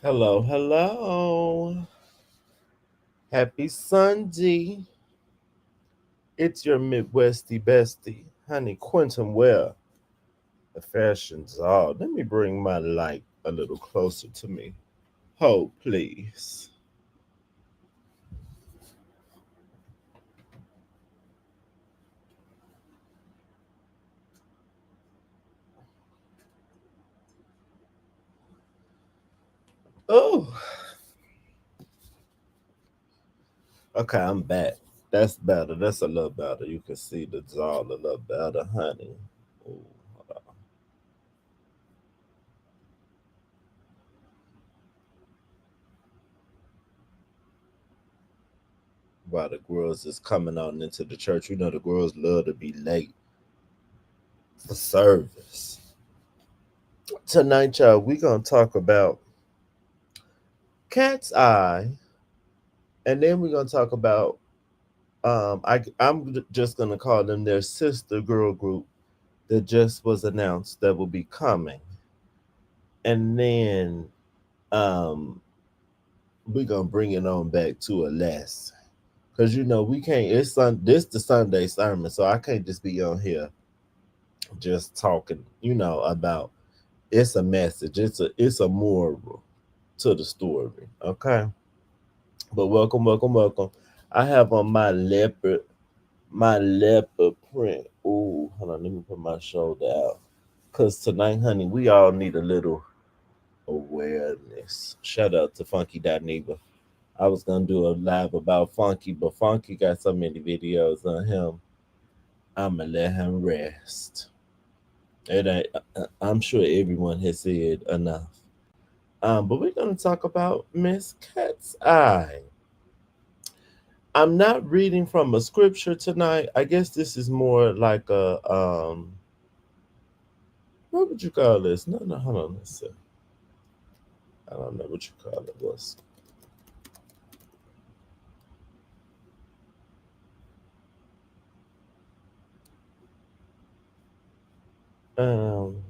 Hello, hello. Happy Sunday. It's your Midwesty bestie, honey Quentin Ware, the fashion czar. Let me bring my light a little closer to me. Hold, please. Oh, okay, I'm back. That's better. That's a little better. You can see the czar a little better, honey. Ooh, hold on. While the girls is coming on into the church, you know the girls love to be late for service. Tonight, y'all, we gonna talk about Cat's Eye, and then we're gonna talk about I'm just gonna call them their sister girl group that just was announced that will be coming, and then um we're gonna bring it on back to a lesson because we can't. This the Sunday sermon, so I can't just be on here just talking, about it's a message. It's a moral to the story. Okay, but welcome, welcome, welcome. I have on my leopard print. Ooh, hold on, let me put my shoulder out. Cause tonight, honey, we all need a little awareness. Shout out to Funky Neighbor. I was gonna do a live about Funky, but Funky got so many videos on him. I'ma let him rest. It ain't. I'm sure everyone has said enough. But we're gonna talk about Miss Cat's Eye. I'm not reading from a scripture tonight. I guess this is more like a what would you call this? No, no, hold on. Let's see. I don't know what you call it. Was um.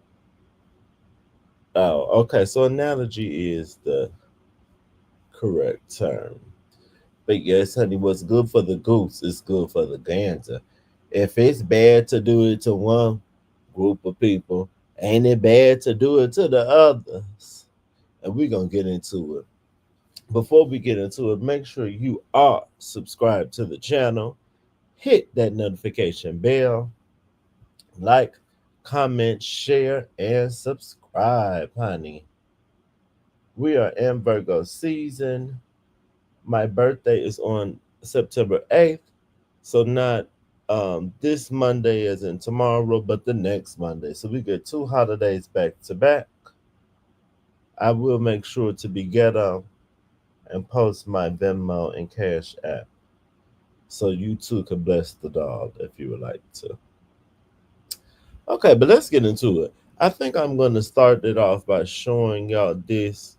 Oh, okay. So analogy is the correct term. But yes, honey, what's good for the goose is good for the gander. If it's bad to do it to one group of people, ain't it bad to do it to the others? And we're gonna get into it. Before we get into it, make sure you are subscribed to the channel. Hit that notification bell, like, comment, share, and subscribe, honey. We are in Virgo season. My birthday is on September 8th. So not this Monday as in tomorrow, but the next Monday. So we get two holidays back to back. I will make sure to be ghetto and post my Venmo and Cash app. So you too can bless the dog if you would like to. Okay, but let's get into it. I think I'm going to start it off by showing y'all this.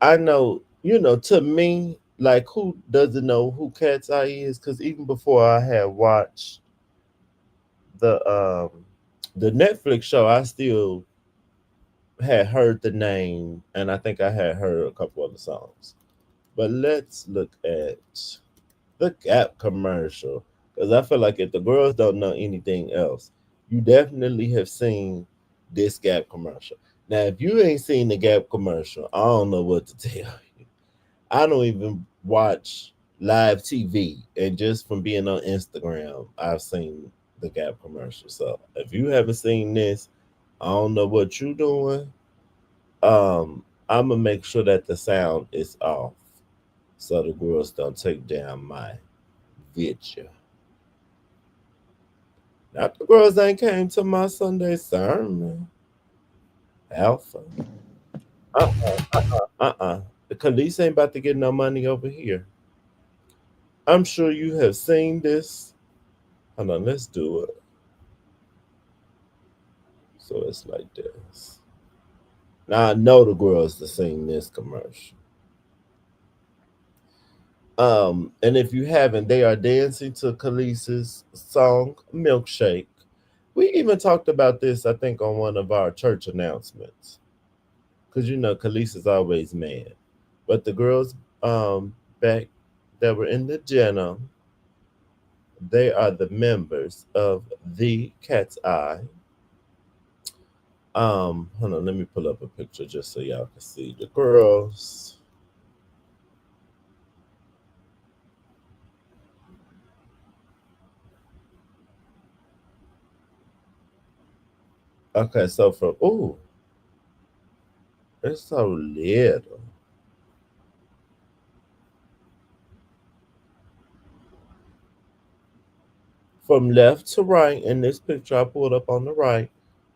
I know, to me, like who doesn't know who Cat's Eye is? Because even before I had watched the um the Netflix show, I still had heard the name, and I think I had heard a couple other songs. But let's look at the Gap commercial because I feel like if the girls don't know anything else, you definitely have seen this Gap commercial. Now, if you ain't seen the Gap commercial, I don't know what to tell you. I don't even watch live TV, and just from being on Instagram, I've seen the Gap commercial. So if you haven't seen this, I don't know what you're doing. I'm gonna make sure that the sound is off so the girls don't take down my video. Not the girls ain't came to my Sunday sermon. Alpha. Uh-uh. The police ain't about to get no money over here. I'm sure you have seen this. Hold on, let's do it. So it's like this. Now I know the girls that sing this commercial. And if you haven't, they are dancing to Khaleesi's song Milkshake. We even talked about this, I think, on one of our church announcements. because you know Khaleesi's always mad. But the girls back that were in the gym, they are the members of the Cat's Eye. Hold on, let me pull up a picture just so y'all can see the girls. Okay, so from it's so little. From left to right in this picture I pulled up on the right,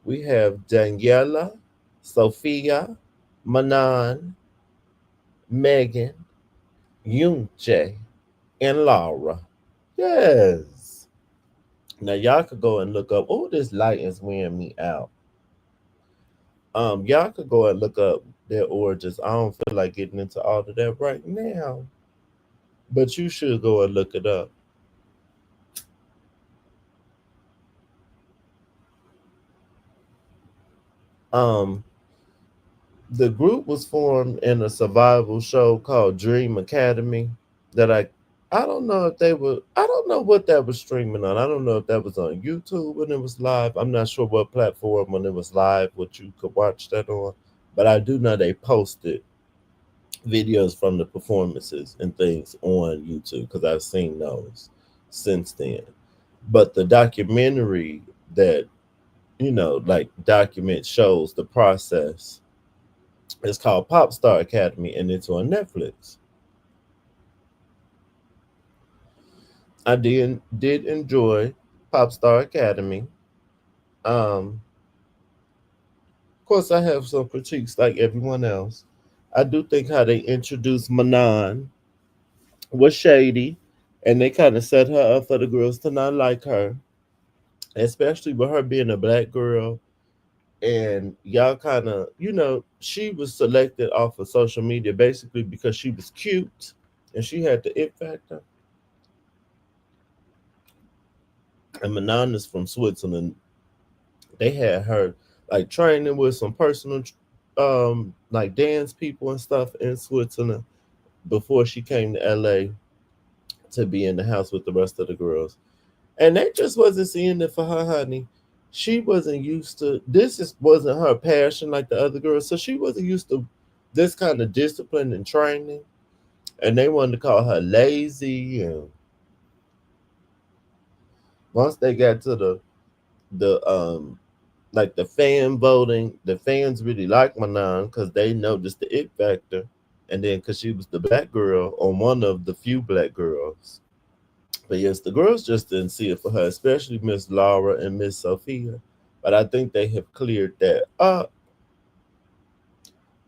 we have Daniela, Sophia, Manan, Megan, Yunche, and Laura. Yes. Now y'all could go and look up. Oh, this light is wearing me out. Y'all could go and look up their origins. I don't feel like getting into all of that right now, but you should go and look it up. Um, the group was formed in a survival show called Dream Academy. That I don't know if they were. I don't know what that was streaming on. I don't know if that was on YouTube when it was live. I'm not sure what platform when it was live, what you could watch that on. But I do know they posted videos from the performances and things on YouTube because I've seen those since then. But the documentary that like document shows the process is called Pop Star Academy and it's on Netflix. I did enjoy Pop Star Academy. Of course, I have some critiques like everyone else. I do think how they introduced Manon was shady, and they kind of set her up for the girls to not like her, especially with her being a black girl. And y'all kind of, she was selected off of social media basically because she was cute and she had the it factor. And Manon is from Switzerland. They had her like training with some personal, like dance people and stuff in Switzerland before she came to LA to be in the house with the rest of the girls. And they just wasn't seeing it for her, honey. She wasn't used to this. Is wasn't her passion like the other girls, so she wasn't used to this kind of discipline and training. And they wanted to call her lazy. And once they got to the like the fan voting, the fans really liked Manon because they noticed the it factor, and then because she was the black girl on one of the few black girls. But yes, the girls just didn't see it for her, especially Miss Laura and Miss Sophia. But I think they have cleared that up.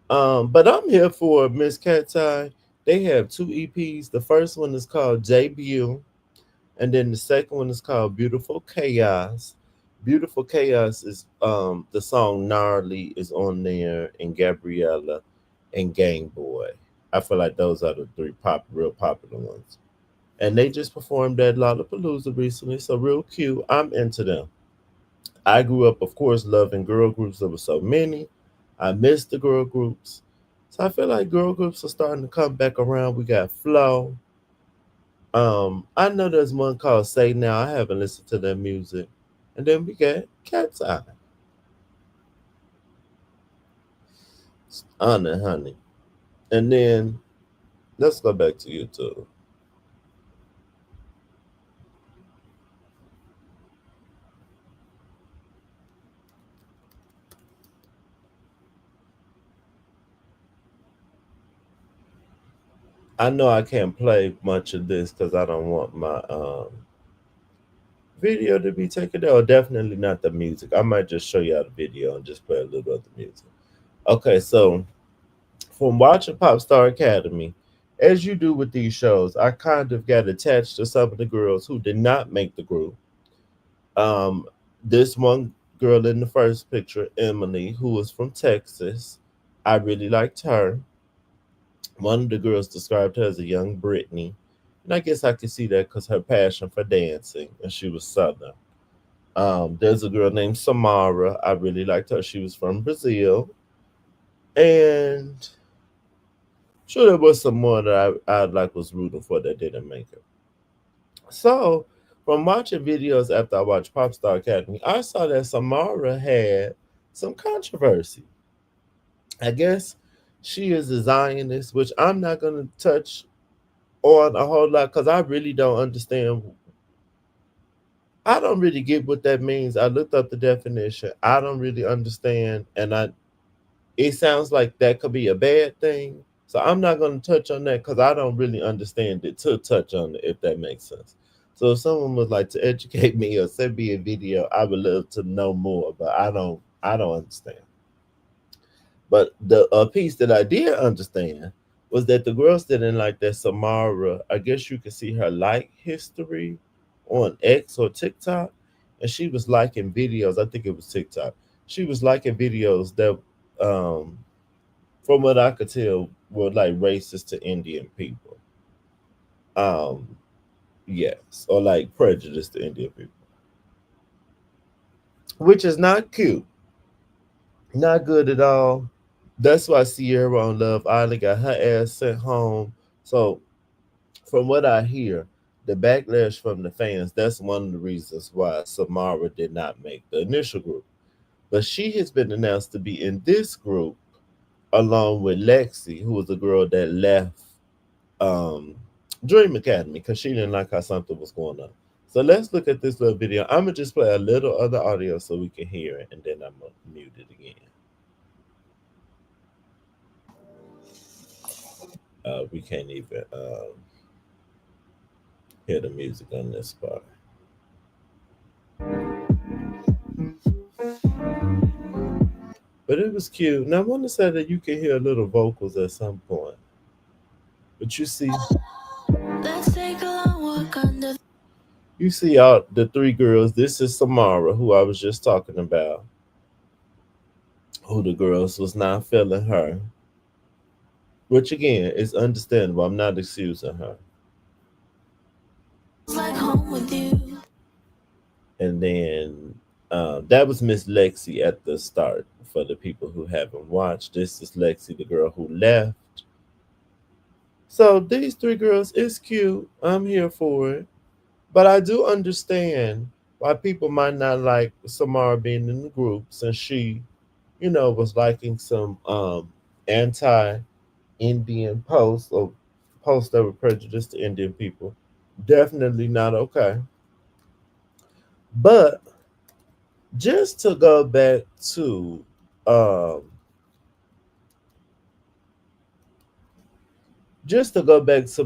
But I'm here for Miss Katseye. They have two EPs. The first one is called Debut, and then the second one is called Beautiful Chaos. Beautiful Chaos is the song Gnarly is on there, and Gabriella and Game Boy. I feel like those are the three real popular ones. And they just performed at Lollapalooza recently, so real cute. I'm into them. I grew up, of course, loving girl groups. There were so many. I missed the girl groups. So I feel like girl groups are starting to come back around. We got Flow. I know there's one called Say Now. I haven't listened to their music. And then we got Cat's Eye. Honey, honey. And then let's go back to YouTube. I know I can't play much of this because I don't want my video to be taken down. Or definitely not the music. I might just show you all the video and just play a little of the music. Okay, so from watching Pop Star Academy, as you do with these shows, I kind of got attached to some of the girls who did not make the group. Um, this one girl in the first picture, Emily, who was from Texas, I really liked her. One of the girls described her as a young Britney, and I guess I could see that because her passion for dancing, and she was Southern. There's a girl named Samara. I really liked her. She was from Brazil. And sure there was some more that I like was rooting for that didn't make it. So from watching videos after I watched Popstar Academy, I saw that Samara had some controversy. I guess she is a Zionist, which I'm not gonna touch on a whole lot because I really don't understand. I don't really get what that means. I looked up the definition. I don't really understand, and it sounds like that could be a bad thing. So I'm not going to touch on that because I don't really understand it to touch on it, if that makes sense. So if someone would like to educate me or send me a video, I would love to know more. But I don't understand. But the piece that I did understand was that the girls didn't like that Samara. I guess you could see her like history on X or TikTok, and she was liking videos. I think it was TikTok. She was liking videos that, um, from what I could tell, were like racist to Indian people. Um, yes, or like prejudice to Indian people, which is not cute, not good at all. That's why Sierra on Love Island got her ass sent home. So, from what I hear, the backlash from the fans, that's one of the reasons why Samara did not make the initial group. But she has been announced to be in this group along with Lexi, who was a girl that left um, Dream Academy because she didn't like how something was going on. So let's look at this little video. I'm gonna just play a little other audio so we can hear it, and then I'm gonna mute it again. We can't even hear the music on this part. But it was cute. Now I want to say that you can hear little vocals at some point. But you see all the three girls. This is Samara, who I was just talking about, who the girls was not feeling her. Which again is understandable. I'm not excusing her. Like home with you. And then that was Miss Lexi at the start. For the people who haven't watched, this is Lexi, the girl who left. So these three girls is cute. I'm here for it. But I do understand why people might not like Samara being in the group since she, was liking some anti Indian posts or posts that were prejudiced to Indian people. Definitely not okay. But just to go back to um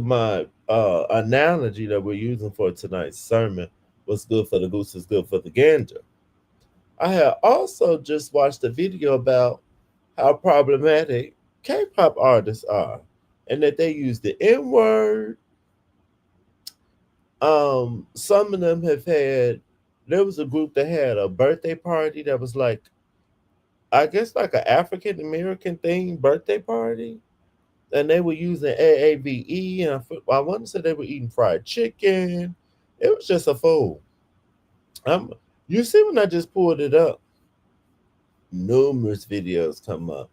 my analogy that we're using for tonight's sermon, what's good for the goose is good for the gander. I had also just watched a video about how problematic K-pop artists are and that they use the N-word. Some of them have had, there was a group that had a birthday party that was like, I guess like an African American themed birthday party. And they were using AAVE, and I want to say they were eating fried chicken. It was just a fool. You see when I just pulled it up, numerous videos come up.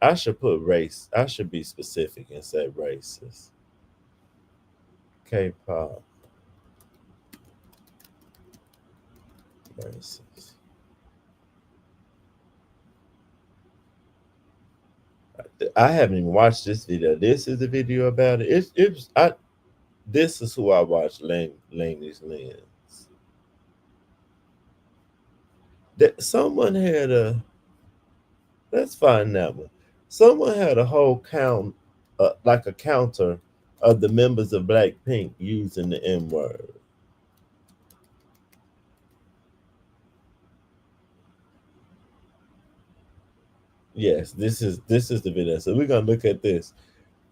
I should put race. I should be specific and say racist. K-pop racist. I haven't even watched this video. This is the video about it. This is who I watched. Laney's Lens. That someone had a. Let's find that one. Someone had a whole count, like a counter of the members of Blackpink using the N word. Yes, this is the video. So we're gonna look at this,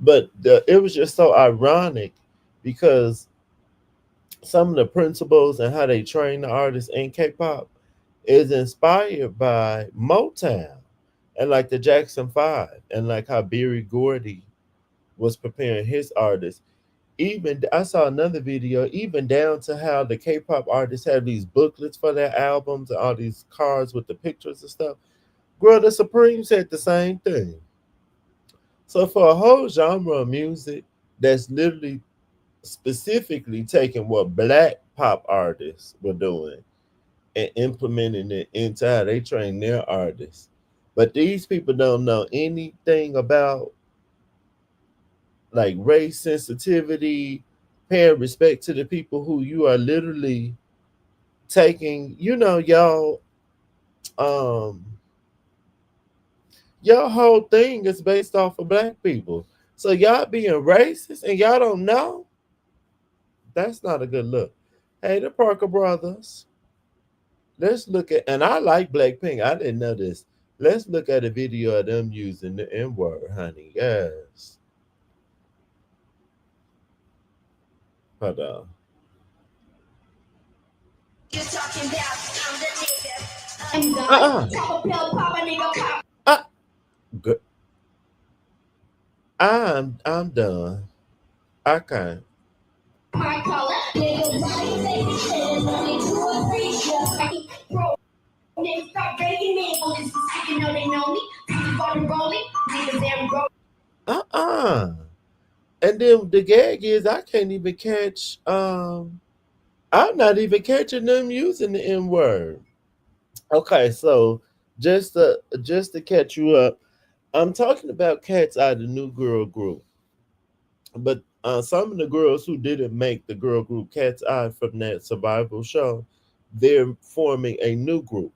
but it was just so ironic because some of the principles and how they train the artists in K-pop is inspired by Motown and like the Jackson Five and like how Berry Gordy was preparing his artists. Even I saw another video, even down to how the K-pop artists have these booklets for their albums and all these cards with the pictures and stuff. Girl, the Supremes had the same thing. So for a whole genre of music that's literally specifically taking what black pop artists were doing and implementing it into how they train their artists. But these people don't know anything about like race sensitivity, paying respect to the people who you are literally taking, um your whole thing is based off of black people. So y'all being racist and y'all don't know, that's not a good look. Hey, the Parker brothers. Let's look at, and I like Blackpink. I didn't know this. Let's look at a video of them using the N word, honey. Yes. Hold on. You talking about I'm the nigga. Good. I'm done. I can't. Uh-uh. And then the gag is I can't even catch I'm not even catching them using the N word. Okay, so just to catch you up, I'm talking about Katseye, the new girl group. But some of the girls who didn't make the girl group Katseye from that survival show, they're forming a new group.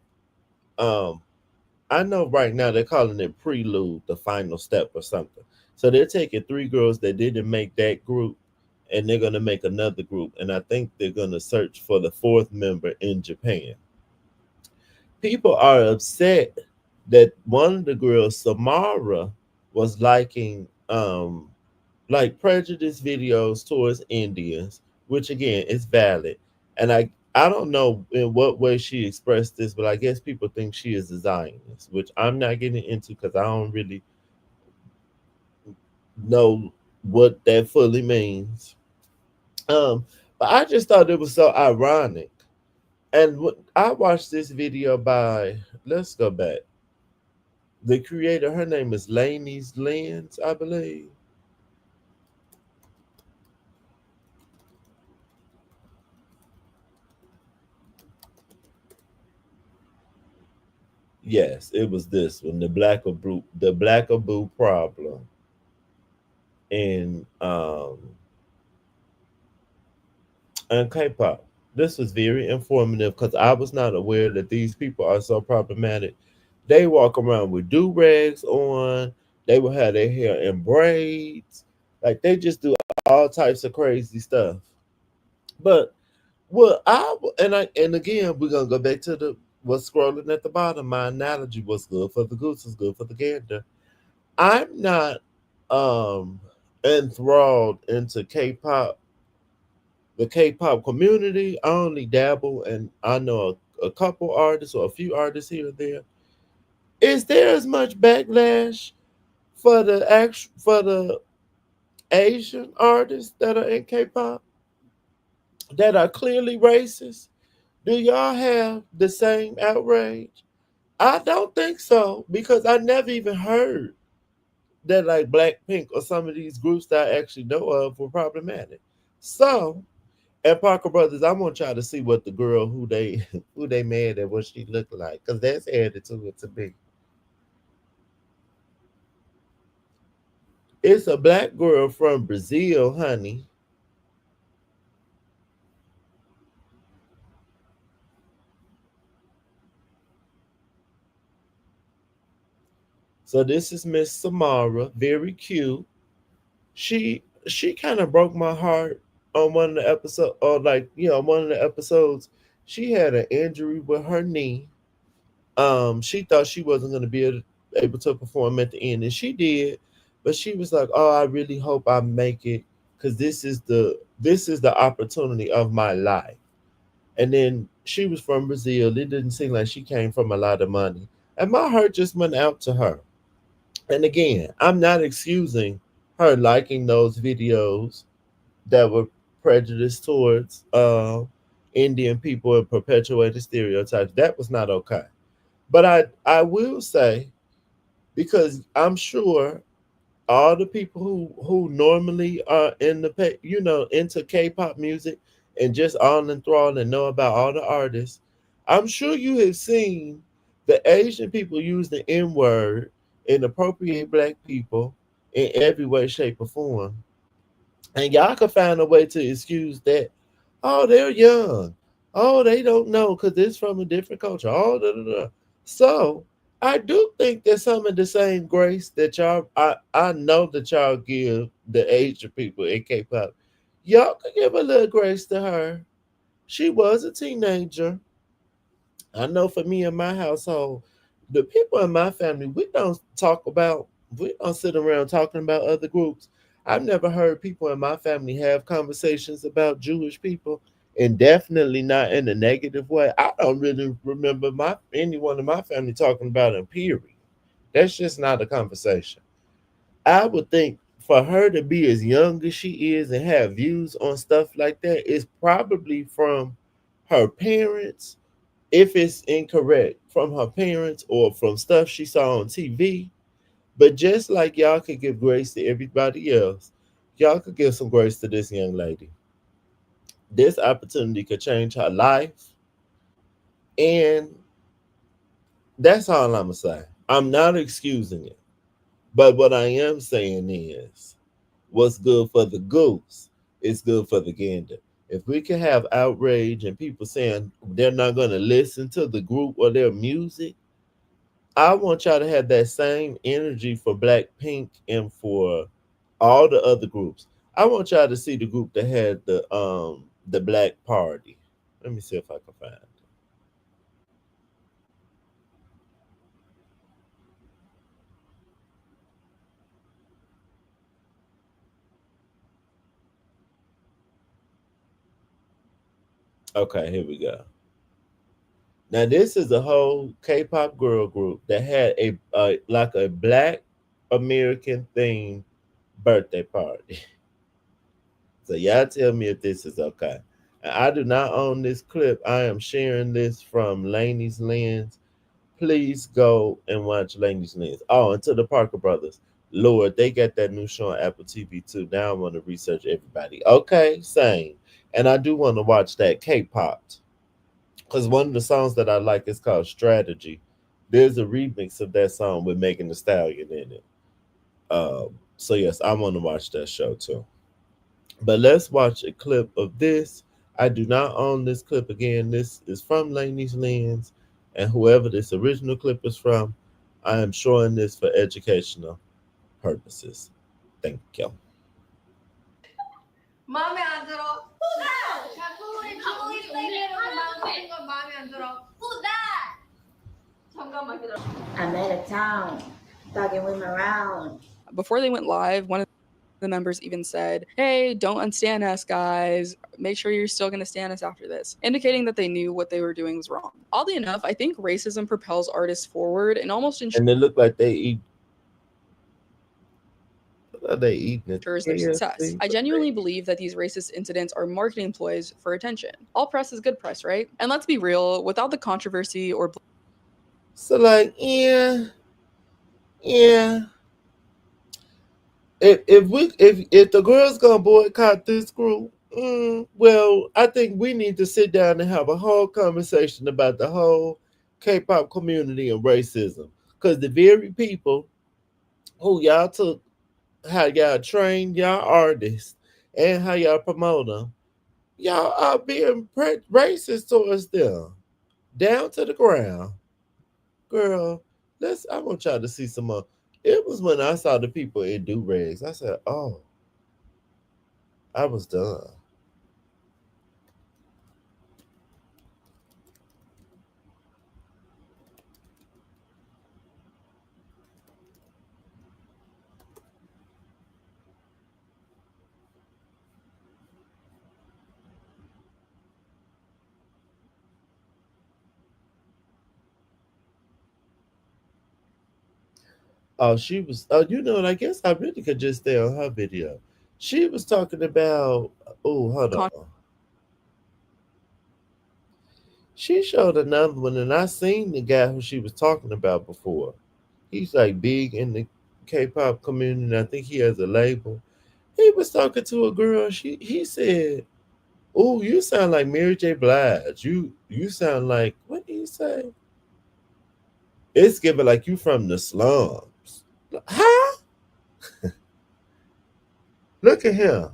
Um, I know right now they're calling it Prelude, the final step or something. So they're taking three girls that didn't make that group and they're going to make another group. And I think they're going to search for the fourth member in Japan. People are upset that one of the girls, Samara, was liking like prejudice videos towards Indians, which again is valid. And I don't know in what way she expressed this, but I guess people think she is a Zionist, which I'm not getting into because I don't really know what that fully means. Um, but I just thought it was so ironic. And I watched this video by, let's go back. The creator, her name is Laney's Lens, I believe. Yes, it was this one, the Blackaboo problem, in and K-pop. This was very informative because I was not aware that these people are so problematic. They walk around with do rags on. They will have their hair in braids. Like they just do all types of crazy stuff. But well, and again we're gonna go back to the what's scrolling at the bottom. My analogy was good for the goose is good for the gander. I'm not um enthralled into K-pop, the K-pop community. I only dabble, and I know a couple artists or a few artists here and there. Is there as much backlash for the Asian artists that are in K-pop that are clearly racist? Do y'all have the same outrage? I don't think so because I never even heard that like Blackpink or some of these groups that I actually know of were problematic. So, and Parker Brothers, I want y'all to see what the girl who they who they mad at what she looked like because that's added to it to me. It's a black girl from Brazil, honey. So this is Miss Samara, very cute. She kind of broke my heart on one of the episodes, or like one of the episodes. She had an injury with her knee. She thought she wasn't going to be able to perform at the end, and she did. But she was like, "Oh, I really hope I make it because this is the opportunity of my life." And then she was from Brazil. It didn't seem like she came from a lot of money, and my heart just went out to her. And again, I'm not excusing her liking those videos that were prejudiced towards Indian people and perpetuated stereotypes. That was not okay. But I will say, because I'm sure all the people who normally are in the into K-pop music and just all enthralled and know about all the artists, I'm sure you have seen the Asian people use the N word and appropriate black people in every way, shape, or form. And y'all can find a way to excuse that. Oh, they're young. Oh, they don't know because it's from a different culture. Oh, da, da, da. So I do think that some of the same grace that I know that y'all give the Asian people in K-pop, y'all could give a little grace to her. She was a teenager. I know for me in my household, the people in my family, we don't sit around talking about other groups. I've never heard people in my family have conversations about Jewish people, and definitely not in a negative way. I don't really remember my anyone in my family talking about them, period. That's just not a conversation. I would think for her to be as young as she is and have views on stuff like that is probably from her parents, if it's incorrect, from her parents or from stuff she saw on TV. But just like y'all could give grace to everybody else, y'all could give some grace to this young lady. This opportunity could change her life. And that's all I'm going to say. I'm not excusing it. But what I am saying is what's good for the goose is good for the gander. If we can have outrage and people saying they're not going to listen to the group or their music, I want y'all to have that same energy for Blackpink and for all the other groups. I want y'all to see the group that had the Black Party. Let me see if I can find it. Okay, here we go. Now this is a whole K-pop girl group that had a like a Black American themed birthday party. So y'all tell me if this is okay. And I do not own this clip. I am sharing this from Laney's Lens. Please go and watch Laney's Lens. Oh, and to the Parker Brothers. Lord, they got that new show on Apple TV too. Now I want to research everybody. Okay, same. And I do want to watch that K-pop. Because one of the songs that I like is called Strategy. There's a remix of that song with Megan Thee Stallion in it. So yes, I want to watch that show too. But let's watch a clip of this. I do not own this clip again. This is from Laney's Lens, and whoever this original clip is from, I am showing this for educational purposes. Thank you. 마음에 안 들어. Who that? 자꾸 세게 하는 건 마음에 안 들어. Who that? 잠깐만 기다려. I'm out of town, talking with my round. Before they went live, one of the members even said, "Hey, don't unstand us, guys. Make sure you're still going to stand us after this," indicating that they knew what they were doing was wrong. Oddly enough, I think racism propels artists forward and almost And they look like they eating it. ensures their success. I genuinely believe that these racist incidents are marketing ploys for attention. All press is good press, right? And let's be real, without the controversy or So like, yeah. If the girls gonna boycott this group, well, I think we need to sit down and have a whole conversation about the whole K-pop community and racism. Because the very people who y'all took, how y'all train y'all artists and how y'all promote them, y'all are being racist towards them, down to the ground. Girl, I want y'all to see some more. It was when I saw the people in do rags. I said, "Oh, I was done." Oh, she was. Oh, and I guess I really could just stay on her video. She was talking about. Oh, hold on. She showed another one, and I seen the guy who she was talking about before. He's like big in the K-pop community. I think he has a label. He was talking to a girl. He said, "Oh, you sound like Mary J. Blige. You sound like what did he say? It's giving like you from the slums." Huh? Look at him.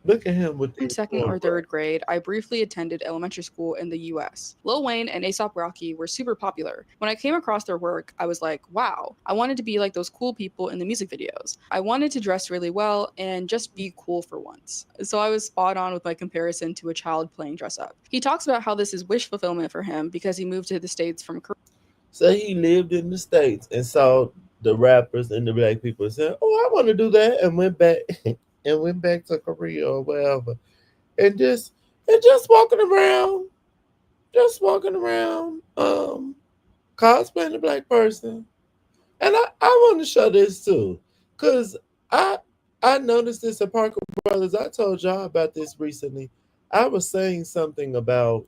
Look at him with these second or third grade, I briefly attended elementary school in the US. Lil Wayne and A$AP Rocky were super popular. When I came across their work, I was like, wow, I wanted to be like those cool people in the music videos. I wanted to dress really well and just be cool for once. So I was spot on with my comparison to a child playing dress up. He talks about how this is wish fulfillment for him because he moved to the States from Korea. So he lived in the States and saw the rappers and the black people and said, "Oh, I want to do that," and went back and went back to Korea or wherever, and just walking around, cosplaying a black person. And I want to show this too, cause I I noticed this at Parker Brothers. I told y'all about this recently. I was saying something about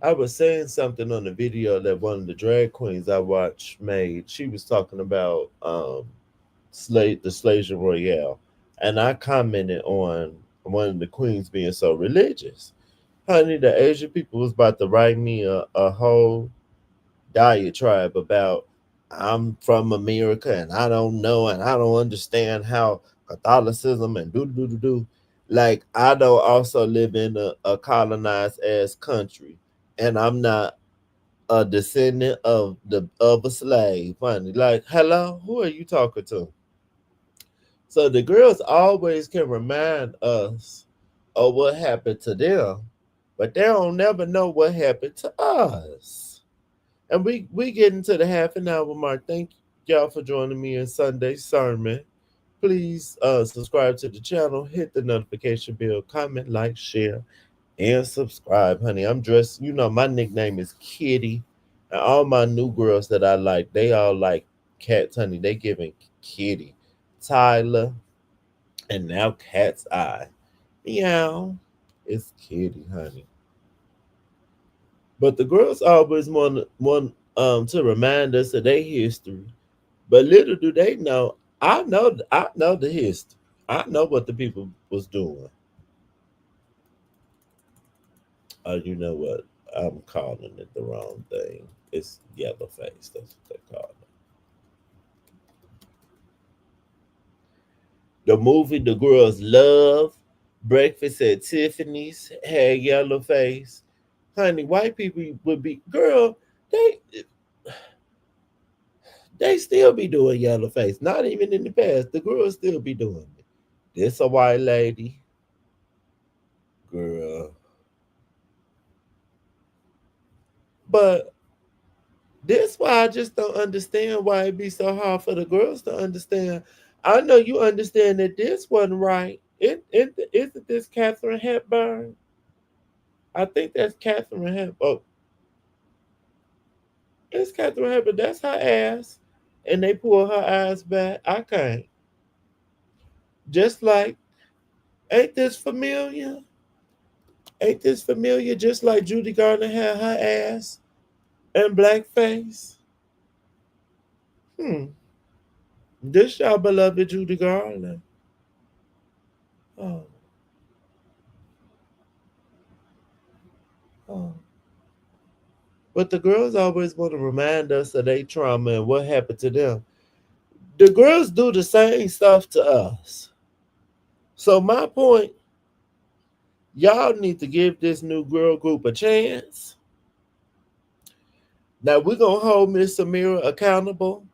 I was saying something on the video that one of the drag queens I watched made. She was talking about the Slayer Royale, and I commented on one of the queens being so religious. Honey, the Asian people was about to write me a whole diatribe about I'm from America and I don't know and I don't understand how Catholicism and do. Like I don't also live in a colonized ass country, and I'm not a descendant of a slave. Funny, like hello, who are you talking to? So the girls always can remind us of what happened to them, but they don't never know what happened to us. And we get into the half an hour mark. Thank y'all for joining me in Sunday sermon. Please subscribe to the channel, hit the notification bell, comment, like, share, and subscribe, honey. I'm dressed, my nickname is Kitty. And all my new girls that I like, they all like cats, honey. They giving Kitty. Tyler, and now Cat's Eye. Meow. It's Kitty, honey. But the girls always want to remind us of their history. But little do they know, I know the history. I know what the people was doing. Oh, you know what? I'm calling it the wrong thing. It's yellow face. That's what they call it. The movie the girls love, Breakfast at Tiffany's, had yellow face. Honey, white people would be girl. They still be doing yellow face. Not even in the past. The girls still be doing it. This a white lady, girl. But this why I just don't understand why it be so hard for the girls to understand. I know you understand that this wasn't right. Isn't this Catherine Hepburn? I think that's Catherine Hepburn. Oh, it's Catherine Hepburn. That's her ass. And they pull her eyes back. I can't. Just like, ain't this familiar? Ain't this familiar? Just like Judy Garner had her ass and blackface. Hmm. This y'all beloved Judy Garland. Oh, oh. But the girls always want to remind us of their trauma and what happened to them. The girls do the same stuff to us. So my point, y'all need to give this new girl group a chance. Now we're gonna hold Miss Samira accountable.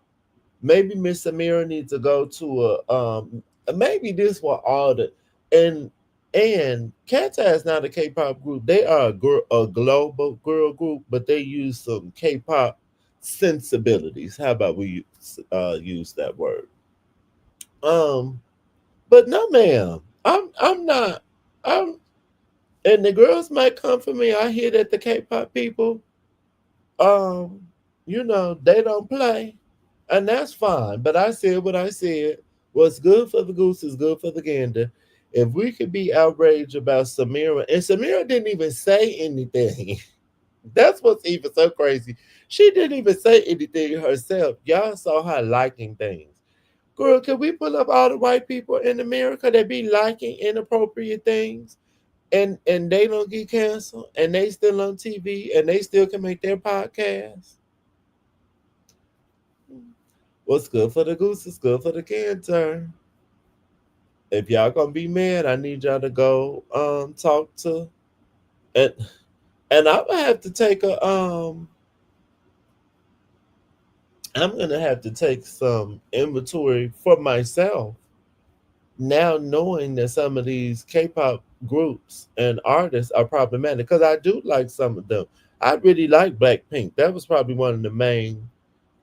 Maybe Miss Samira needs to go to maybe this one all the and Katseye is not a K-pop group. They are a global girl group, but they use some K-pop sensibilities. How about we use that word? Um, but no, ma'am. I'm not. I'm and the girls might come for me. I hear that the K-pop people, they don't play. and that's fine. But I said what I said. What's good for the goose is good for the gander. If we could be outraged about Samira, and Samira didn't even say anything. That's what's even so crazy. She didn't even say anything herself. Y'all saw her liking things. Girl, can we pull up all the white people in America that be liking inappropriate things and they don't get canceled and they still on TV and they still can make their podcast? What's good for the goose is good for the gander. If y'all gonna be mad, I need y'all to go talk to and I'm gonna have to take a I'm gonna have to take some inventory for myself now, knowing that some of these K-pop groups and artists are problematic. Because I do like some of them. I really like Blackpink. That was probably one of the main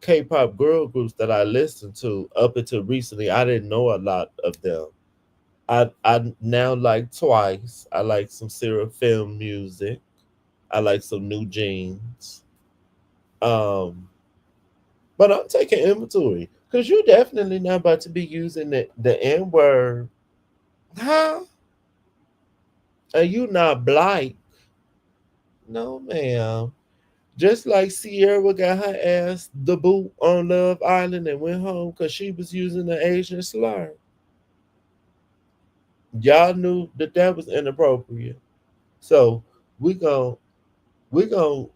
K-pop girl groups that I listened to up until recently. I didn't know a lot of them. I now like Twice. I like some Seraphim music. I like some New Jeans. Um, But I'm taking inventory because you're definitely not about to be using the N word. Huh? And you not black. No, ma'am. Just like Sierra got her ass the boot on Love Island and went home because she was using the Asian slur. Y'all knew that that was inappropriate. So we gon' we gon'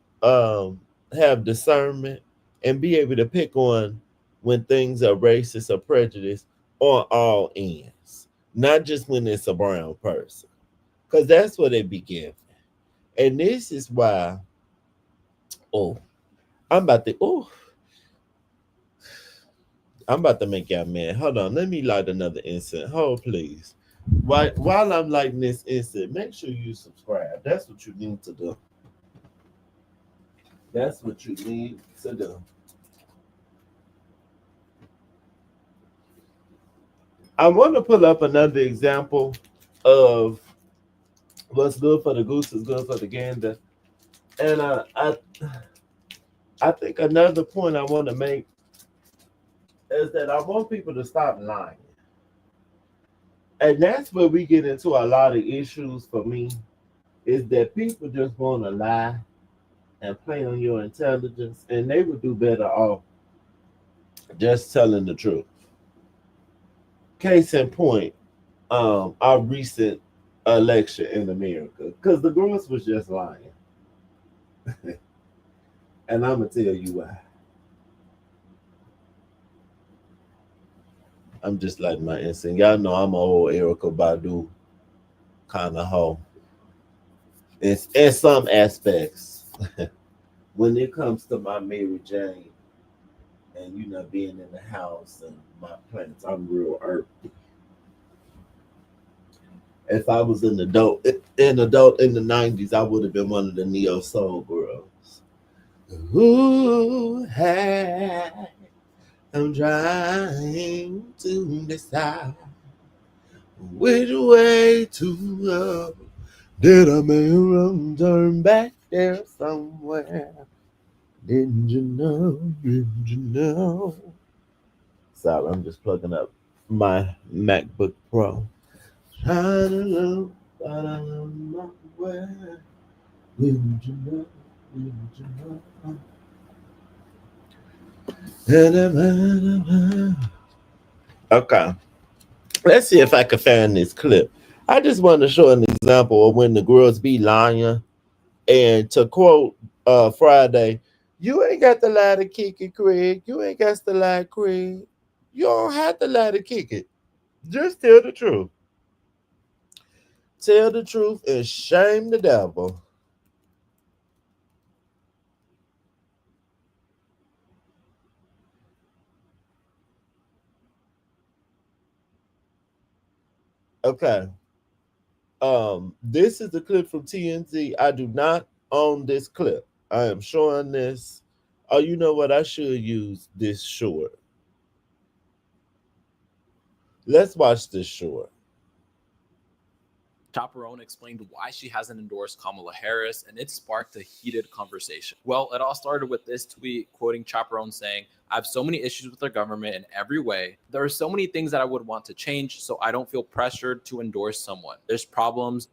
have discernment and be able to pick on when things are racist or prejudiced on all ends, not just when it's a brown person, because that's what they be giving. And this is why. Oh, I'm about to. Oh, I'm about to make y'all mad. Hold on, let me light another incense. Hold, please. While I'm lighting this incense, make sure you subscribe. That's what you need to do. That's what you need to do. I want to pull up another example of what's good for the goose is good for the gander. And I think another point I want to make is that I want people to stop lying. And that's where we get into a lot of issues for me, is that people just want to lie and play on your intelligence, and they would do better off just telling the truth. Case in point, our recent election in America, because the girls was just lying. And I'm gonna tell you why. I'm just like my instinct. Y'all know I'm an old Erica Badu kind of hoe. It's in some aspects. When it comes to my Mary Jane and being in the house and my plants, I'm real earthy. If I was an adult in the '90s, I would have been one of the neo soul girls. Ooh, hey, I'm trying to decide which way to go. Did I make a wrong turn back there somewhere? Didn't you know? Didn't you know? Sorry, I'm just plugging up my MacBook Pro. Trying to know, but I don't know where. Didn't you know? Didn't you know? Okay, let's see if I can find this clip. I just want to show an example of when the girls be lying. And to quote Friday, you ain't got to lie to kick it, Craig. You ain't got to lie, Craig. You don't have to lie to kick it. Just tell the truth. Tell the truth and shame the devil. Okay. This is the clip from TNT. I do not own this clip. I am showing this. Oh, you know what? I should use this short. Let's watch this short. Chaperone explained why she hasn't endorsed Kamala Harris, and it sparked a heated conversation. Well, it all started with this tweet quoting Chaperone saying, "I have so many issues with our government in every way. There are so many things that I would want to change, so I don't feel pressured to endorse someone. There's problems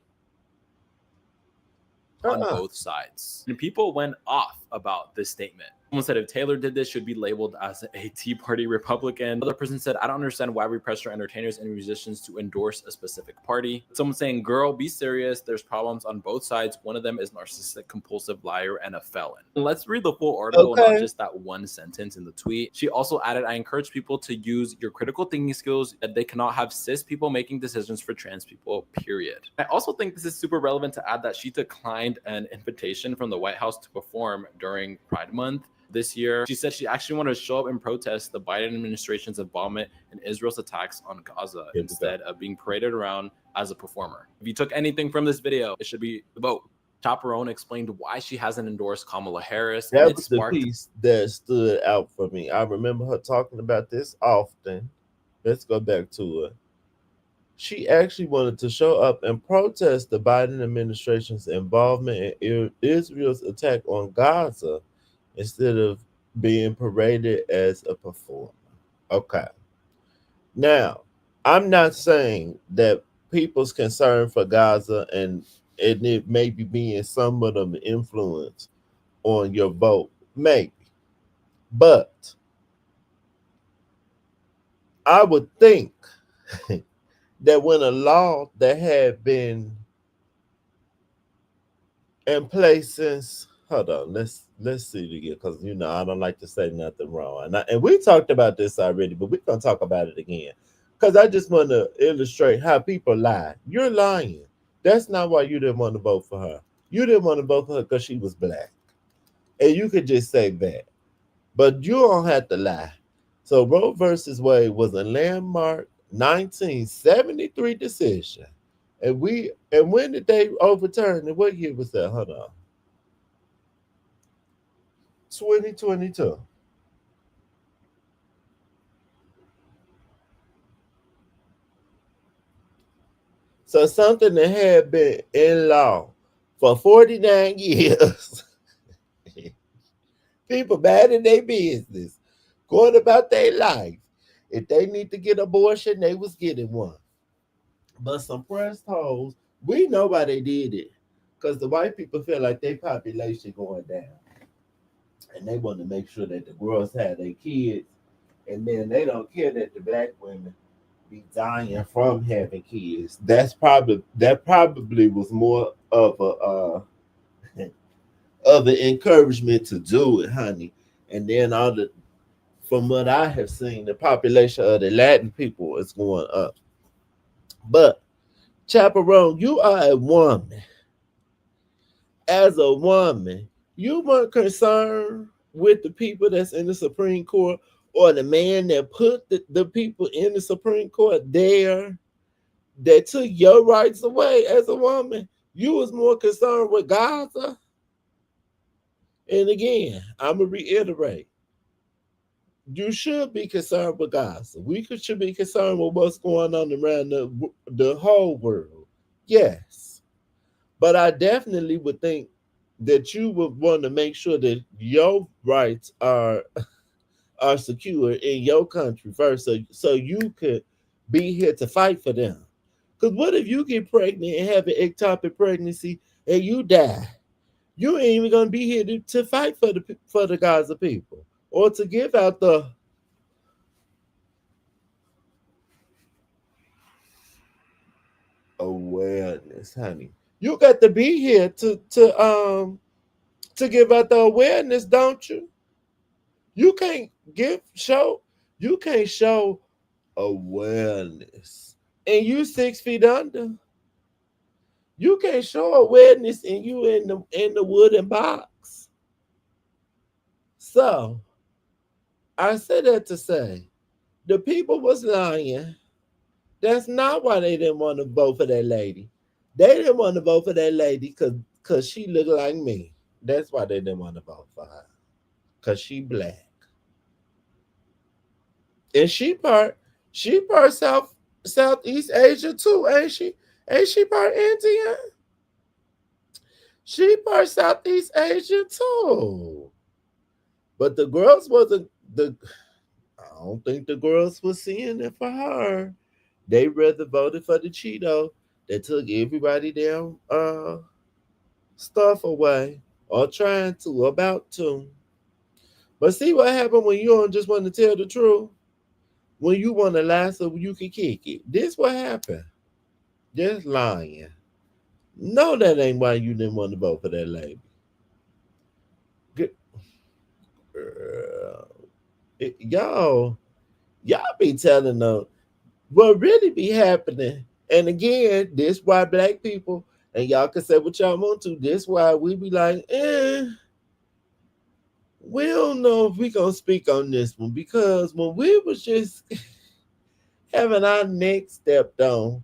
on both sides." And people went off about this statement. Someone said if Taylor did this, should be labeled as a Tea Party Republican. Another person said, "I don't understand why we pressure entertainers and musicians to endorse a specific party." Someone saying, "Girl, be serious. There's problems on both sides. One of them is narcissistic, compulsive liar, and a felon." Let's read the full article, not just that one sentence in the tweet. She also added, "I encourage people to use your critical thinking skills, that they cannot have cis people making decisions for trans people, period." I also think this is super relevant to add that she declined an invitation from the White House to perform during Pride Month this year. She said she actually wanted to show up and protest the Biden administration's involvement in Israel's attacks on Gaza instead of being paraded around as a performer. If you took anything from this video, it should be the vote. Chaperone explained why she hasn't endorsed Kamala Harris. That was the piece that stood out for me. I remember her talking about this often. Let's go back to it. She actually wanted to show up and protest the Biden administration's involvement in Israel's attack on Gaza instead of being paraded as a performer. Okay. Now, I'm not saying that people's concern for Gaza and it may be being somewhat of an influence on your vote, maybe. But I would think that when a law that had been in place since, hold on, let's see it again, because I don't like to say nothing wrong, and we talked about this already, but we're gonna talk about it again because I just want to illustrate how people lie. You're lying. That's not why you didn't want to vote for her. You didn't want to vote for her because she was black, and you could just say that, but you don't have to lie. So Roe versus Wade was a landmark 1973 decision. And when did they overturn it? What year was that? Hold on. 2022. So something that had been in law for 49 years. People bad in their business, going about their life. If they need to get abortion, they was getting one. But some pressed hoes, we know why they did it. Because the white people feel like their population going down. And they want to make sure that the girls have their kids. And then they don't care that the black women be dying from having kids. That probably was more of a of an encouragement to do it, honey. And then from what I have seen, the population of the Latin people is going up. But Chaperone, you are a woman. As a woman, you weren't concerned with the people that's in the Supreme Court or the man that put the people in the Supreme Court there that took your rights away as a woman. You was more concerned with Gaza. And again, I'm going to reiterate. You should be concerned with Gaza. We should be concerned with what's going on around the whole world. Yes. But I definitely would think that you would want to make sure that your rights are secure in your country first, so you could be here to fight for them. Because what if you get pregnant and have an ectopic pregnancy and you die? You ain't even going to be here to fight for the Gaza people. Or to give out the awareness, honey. You got to be here to give out the awareness, don't you? You can't show awareness. And you 6 feet under. You can't show awareness and you in the wooden box. So I said that to say the people was lying. That's not why they didn't want to vote for that lady. They didn't want to vote for that lady because she looked like me. That's why they didn't want to vote for her. Because she black. And she part Southeast Asia too, ain't she? And she part Indian. She part Southeast Asian too. But the girls wasn't the I don't think the girls were seeing it for her. They rather voted for the Cheeto that took everybody down stuff away or trying to about to. But see what happened when you don't just want to tell the truth? When you want to lie so you can kick it. This what happened. Just lying. No, that ain't why you didn't want to vote for that lady. Good. Y'all be telling them what really be happening. And again, this why black people, and y'all can say what y'all want to, this why we be like, we don't know if we gonna speak on this one, because when we was just having our neck stepped on,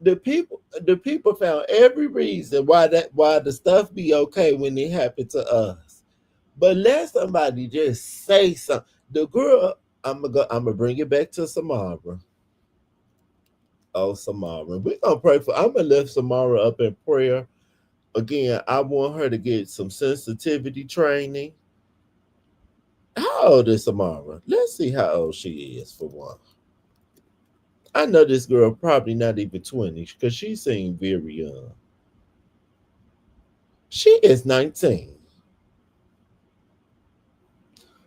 the people found every reason why the stuff be okay when it happened to us. But let somebody just say something. The girl, I'm gonna bring it back to Samara. Oh, Samara, we're gonna pray for. I'm gonna lift Samara up in prayer. Again, I want her to get some sensitivity training. How old is Samara? Let's see how old she is for one. I know this girl probably not even 20 because she seemed very young. She is 19.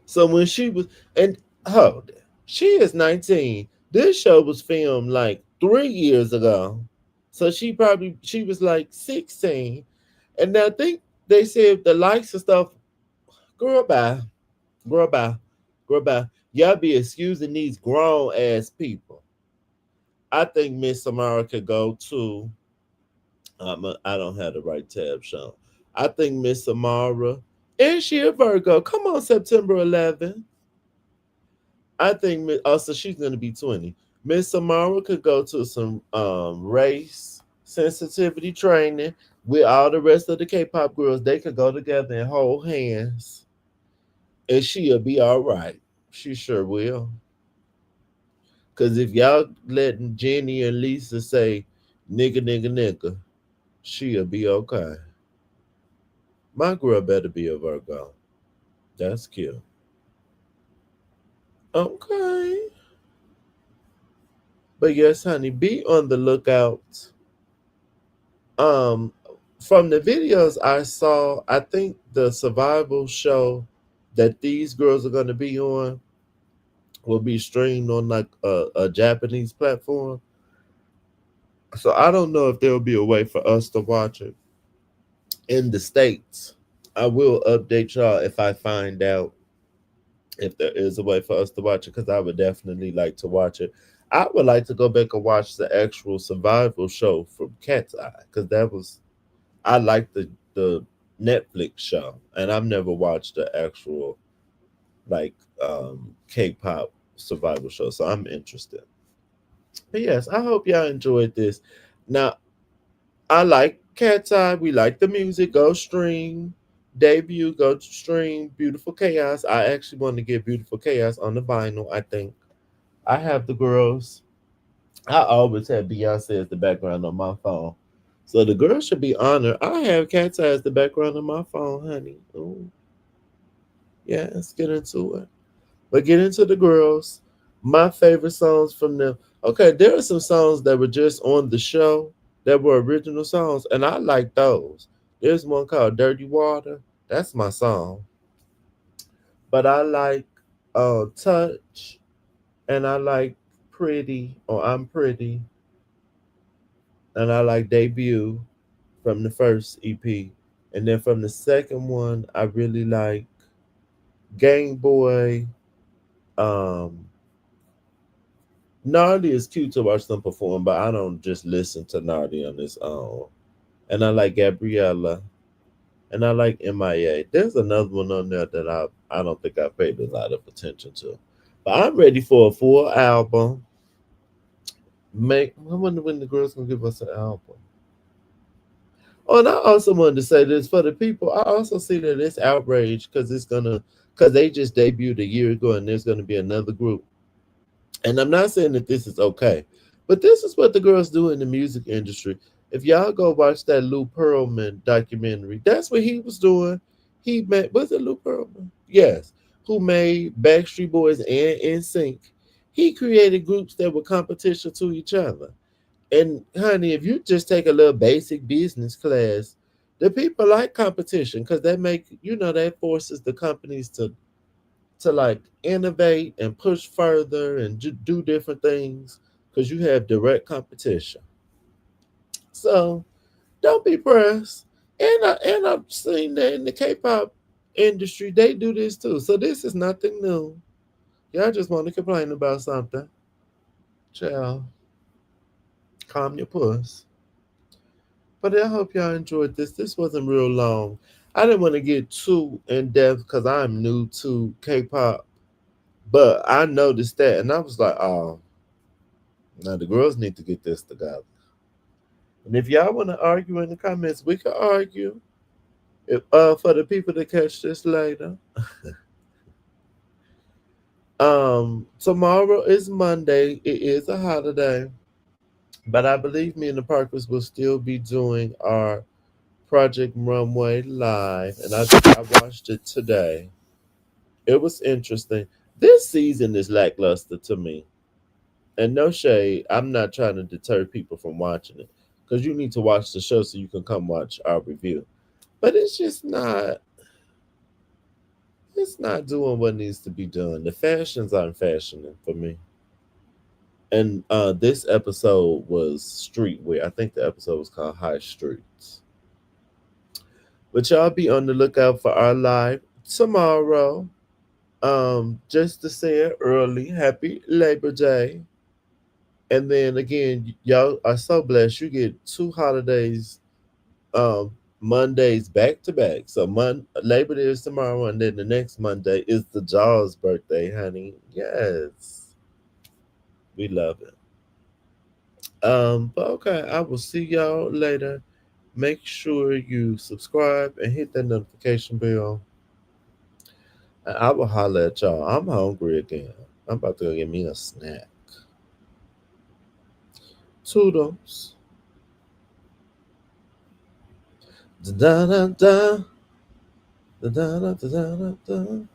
So when she was, and hold it, she is 19. This show was filmed like 3 years ago. So she was like 16. And I think they said the likes and stuff, girl, bye. Girl, bye. Girl, bye. Y'all be excusing these grown ass people. I think Miss Samara could go to, I don't have the right tab shown. I think Miss Samara, is she a Virgo? Come on, September 11th. I think also she's going to be 20. Miss Samara could go to some race sensitivity training with all the rest of the K-pop girls. They could go together and hold hands, and she'll be all right. She sure will. Because if y'all letting Jenny and Lisa say nigga, nigga, nigga, she'll be okay. My girl better be a Virgo. That's cute. Okay. But yes, honey, be on the lookout. Um, from the videos I saw, I think the survival show that these girls are going to be on will be streamed on like a Japanese platform. So I don't know if there'll be a way for us to watch it in the States. I will update y'all if I find out if there is a way for us to watch it, because I would definitely like to watch it. I would like to go back and watch the actual survival show from Katseye, because I like the Netflix show, and I've never watched the actual like K-pop survival show, so I'm interested. But yes, I hope y'all enjoyed this. Now, I like Katseye. We like the music. Go stream. Debut. Go stream Beautiful Chaos. I actually want to get Beautiful Chaos on the vinyl. I think I have the girls. I always have Beyonce as the background on my phone. So the girls should be honored. I have Katseye as the background on my phone, honey. Ooh. Yeah, let's get into it. But get into the girls. My favorite songs from them. Okay, there are some songs that were just on the show that were original songs, and I like those. There's one called Dirty Water. That's my song. But I like Touch, and I like Pretty, or I'm Pretty, and I like Debut from the first EP. And then from the second one, I really like Game Boy. Um, Nardi is cute to watch them perform, but I don't just listen to Nardi on his own. And I like Gabriella, and I like MIA. There's another one on there that I don't think I paid a lot of attention to. But I'm ready for a full album. I wonder when the girls gonna give us an album. Oh, and I also wanted to say this for the people. I also see that it's outrage because they just debuted a year ago, and there's gonna be another group. And I'm not saying that this is okay, But this is what the girls do in the music industry. If y'all go watch that Lou Pearlman documentary, that's what he was doing. He made, was it Lou Pearlman? Yes, who made Backstreet Boys and NSYNC. He created groups that were competition to each other. And honey, if you just take a little basic business class, the people like competition because they make that forces the companies to like innovate and push further and do different things because you have direct competition. So don't be pressed. And I've seen that in the K-pop industry they do this too. So this is nothing new. Y'all just want to complain about something. Child, calm your puss. But I hope y'all enjoyed this. This wasn't real long. I didn't want to get too in depth because I'm new to K-pop. But I noticed that and I was like, oh, now the girls need to get this together. And if y'all want to argue in the comments, we can argue. If for the people that catch this later. Tomorrow is Monday. It is a holiday. But I believe me and the Parkers will still be doing our Project Runway live. And I watched it today. It was interesting. This season is lackluster to me. And no shade, I'm not trying to deter people from watching it. Because you need to watch the show so you can come watch our review. But it's just not doing what needs to be done. The fashions aren't fashioning for me. And this episode was streetwear. I think the episode was called High Streets. But y'all be on the lookout for our live tomorrow. Just to say it early, happy Labor Day. And then again, y'all are so blessed. You get 2 holidays, Mondays back to back. So Labor Day is tomorrow, and then the next Monday is the Jaws birthday, honey. Yes, we love it. But okay, I will see y'all later. Make sure you subscribe and hit that notification bell. And I will holler at y'all. I'm hungry again. I'm about to go get me a snack. Toodles. Da da da da da da da da da.